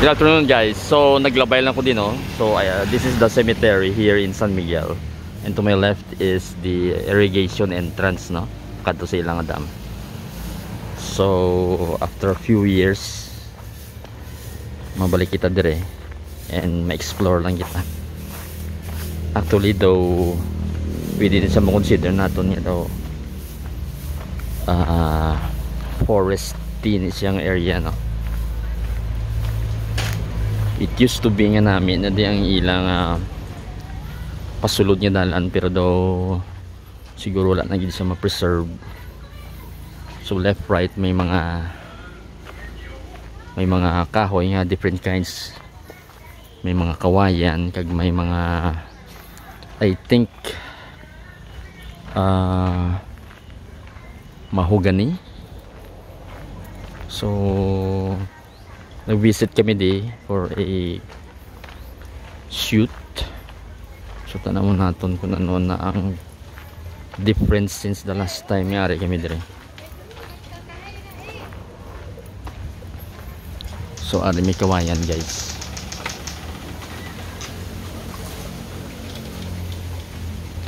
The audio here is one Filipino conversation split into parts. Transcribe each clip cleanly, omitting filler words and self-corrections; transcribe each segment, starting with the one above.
Good afternoon guys. So naglabay lang ko din, oh. So this is the cemetery here in San Miguel. And to my left is the irrigation entrance, no? Kadto sa ilang dam. So after a few years mabalik kita dire and ma-explore lang kita. Actually though pwede din sa mo-consider natin niya daw foresty siyang area, no? It used to be nga namin na di ang ilang pasulod niya dalan, pero daw siguro wala na gid sa ma-preserve. So left right may mga kahoy nga different kinds, may mga kawayan kag may mga I think mahogany. So nag-visit kami di for a shoot. So tanawon naton kung ano na ang difference since the last time yari kami dire. So ari may kawayan guys.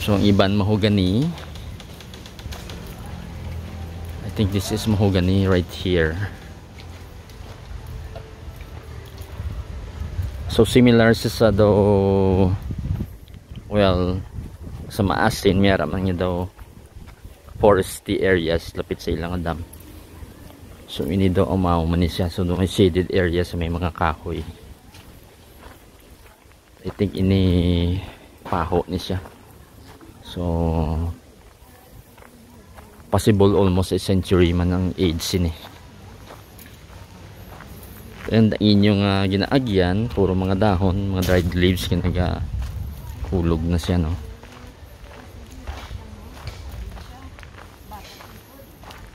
So ang iban mahogany. I think this is mahogany right here. So similar sa daw, well, sa maasin mayroon man niya daw foresty areas lapit sa ilang dam. So ini daw umaw man siya, so doon shaded area sa may mga kahoy. I think ini paho ni siya. So possible almost a century man ang age ni. And inyong ginaagyan puro mga dahon, mga dried leaves kinaga hulog na siya, no?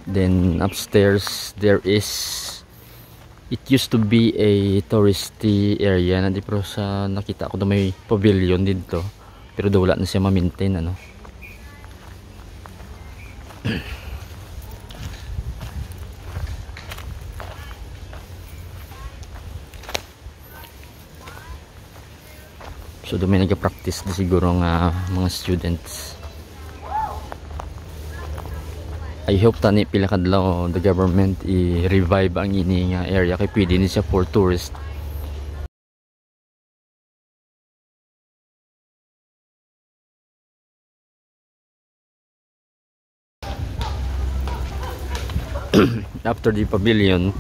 Then upstairs there is, it used to be a touristy area na di, pero sa nakita ko na may pavilion dito, pero daw wala na siya ma-maintain, ano? So doon may nag-practice na siguro nga mga students. I hope tani pila kadlaw the government i-revive ang ini nga area kay pwede ni siya for tourist. After the pavilion,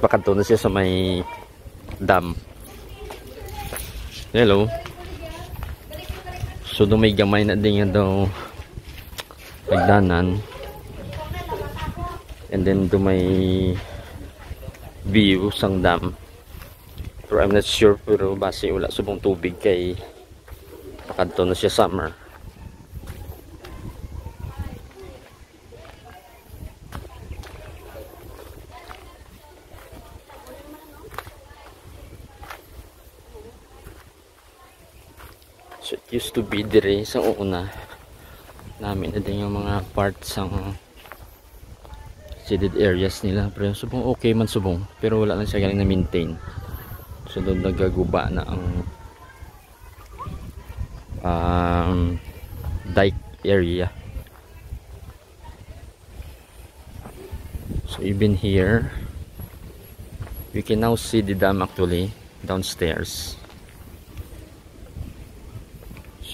pakanto na siya sa may dam. Hello. So doon may gamay na din nga daw pagdanan, and then doon may view sang dam, pero I'm not sure, pero base wala subong tubig kay pakanto na siya summer. So it used to be dire sa una namin na din yung mga parts ng shaded areas nila, pero subong okay man subong, pero wala lang siya galing na maintain. So doon nagaguba na ang dike area. So even here we can now see the dam actually downstairs.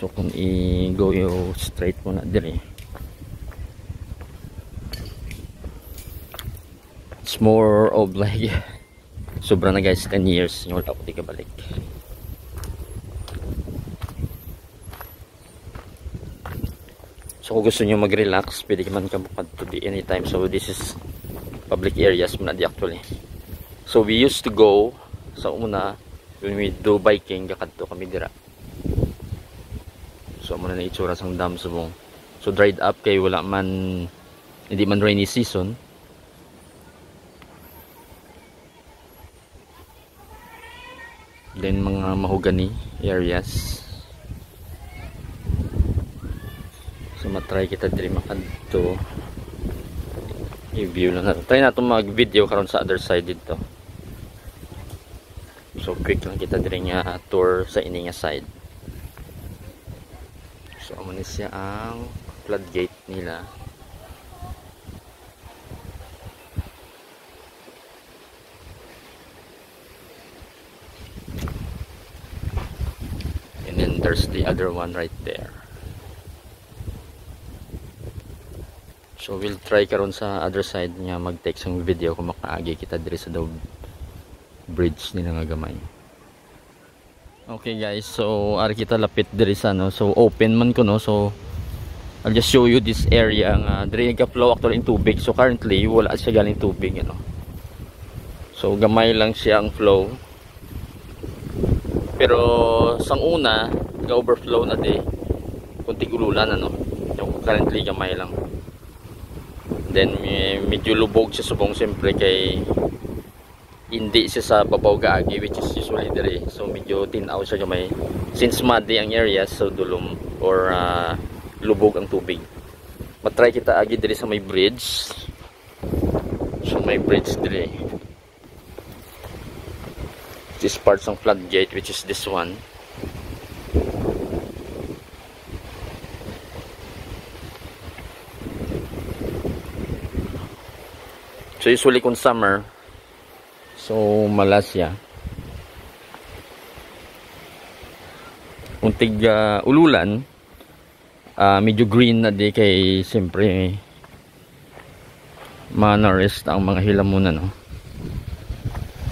So kung i-go yung straight mo na dire, it's more of like sobra na guys, 10 years yung wala ko di kabalik. So kung gusto nyo mag-relax, pwede ka man kabukad to be anytime. So this is public areas muna di actually. So we used to go sa una when we do biking, kakadto kami dira. So muna na itsura sang dam subong. So dried up kay wala man, hindi man rainy season. Then mga mahogany areas. So matry kita diri makadto i-view lang natin. Try natin mag-video karon sa other side dito. So quick lang kita diri nga tour sa ini nga side. So amo ni siya ang floodgate nila. And then there's the other one right there. So we'll try karon sa other side nga mag-take sang video kung makaagi kita diri sa daw bridge nila nga gamay. Okay guys, so ari kita lapit diri sa no. So open man ko no. So I'll just show you this area nga diri nga flow actually in tubig. So currently wala siya galing tubig ano. So gamay lang siya ang flow. Pero sang una ga overflow na di kunting ululan ano. So currently gamay lang. Then medyo lubog siya subong siyempre kay hindi siya sa babaw gaagi which is usually diri. So medyo tinaw siya gamay since muddy ang area, so dulom or lubog ang tubig. Matry kita agi diri sa may bridge. So may bridge diri. This part ng floodgate which is this one. So usually kung summer, so malas siya. Kung ululan, medyo green na di kay siyempre manarest ang mga hilamunan no.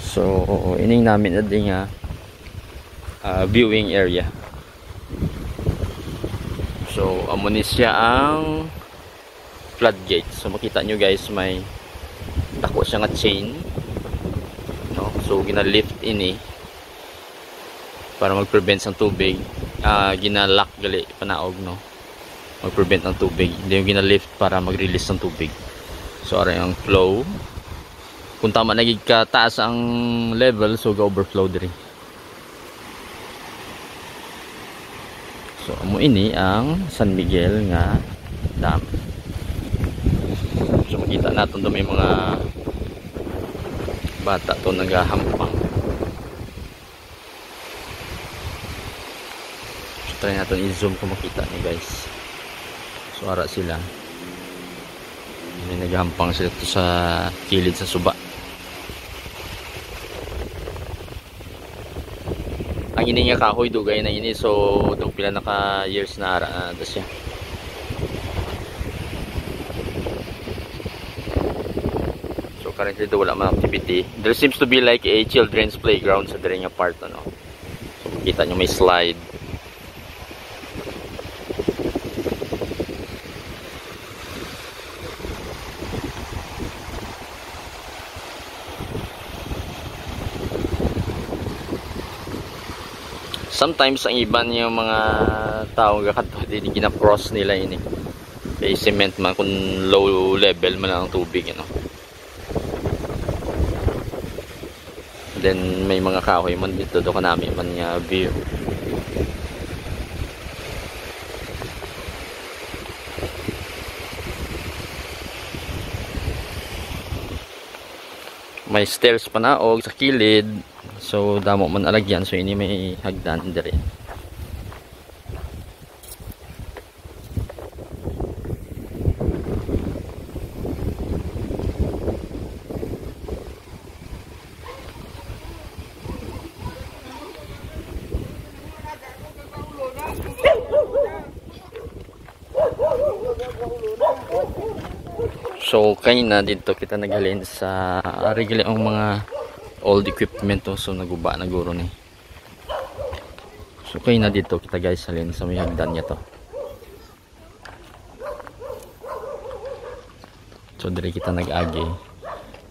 So ining namin na di nga viewing area. So amo ni siya ang floodgate. So makita nyo guys may dako siya nga chain no? So gina-lift ini para mag-prevent ang tubig, gina-lock gali panaog no, mag-prevent ang tubig. Hindi yung gina-lift para mag-release ng tubig. So ara ang flow kung tama nagig ka taas ang level, so ga-overflow diri. So amo ini ang San Miguel nga dam. So makita natin doon may mga bata to nagahampang. So try natin i-zoom kung makita niyo guys. So ara sila. May nagahampang sila to sa kilid sa suba. Ang ini nga kahoy dugay na ini, so dog pila naka years na ara na siya. Currently wala man activity. There seems to be like a children's playground sa diri nga part ano. So makita nyo may slide. Sometimes ang iban yung mga tao gakadto din gina-cross nila ini. Kay cement man kung low level man ang tubig ano. Then may mga kahoy man dito do kanami man nga view. May stairs pa na og sa kilid. So damo man alagyan, so ini may hagdan dire. So kanina dito kita naghalin sa regular ang mga old equipment to, so naguba na guro ni. So kanina dito kita guys halin sa may hagdan niya to. So dire kita nag-agi,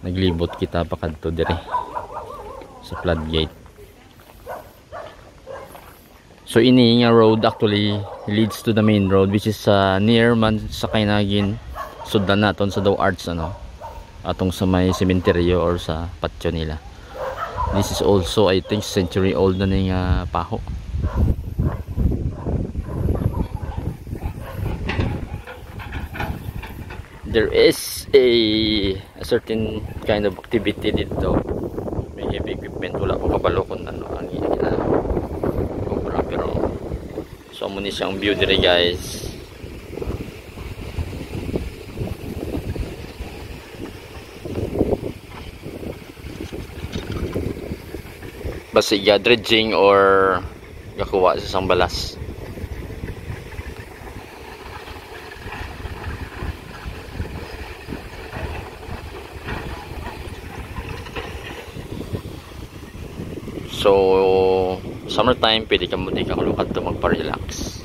naglibot kita pakadto dire sa floodgate. So ini nga road actually leads to the main road which is near man sa Kainagin. Sudan naton sa daw arts ano, atong sa may cementerio or sa patio nila. This is also I think century old na ning paho. there is a certain kind of activity dito. May heavy equipment, wala ko kabalo kung ano ang pero so muna siyang view dire guys. Basi dredging or gakuha sa isang balas. So summertime pwede ka mo di kang lukat to magpa-relax.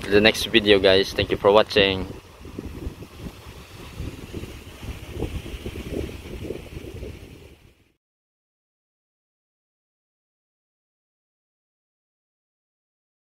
To the next video guys, thank you for watching.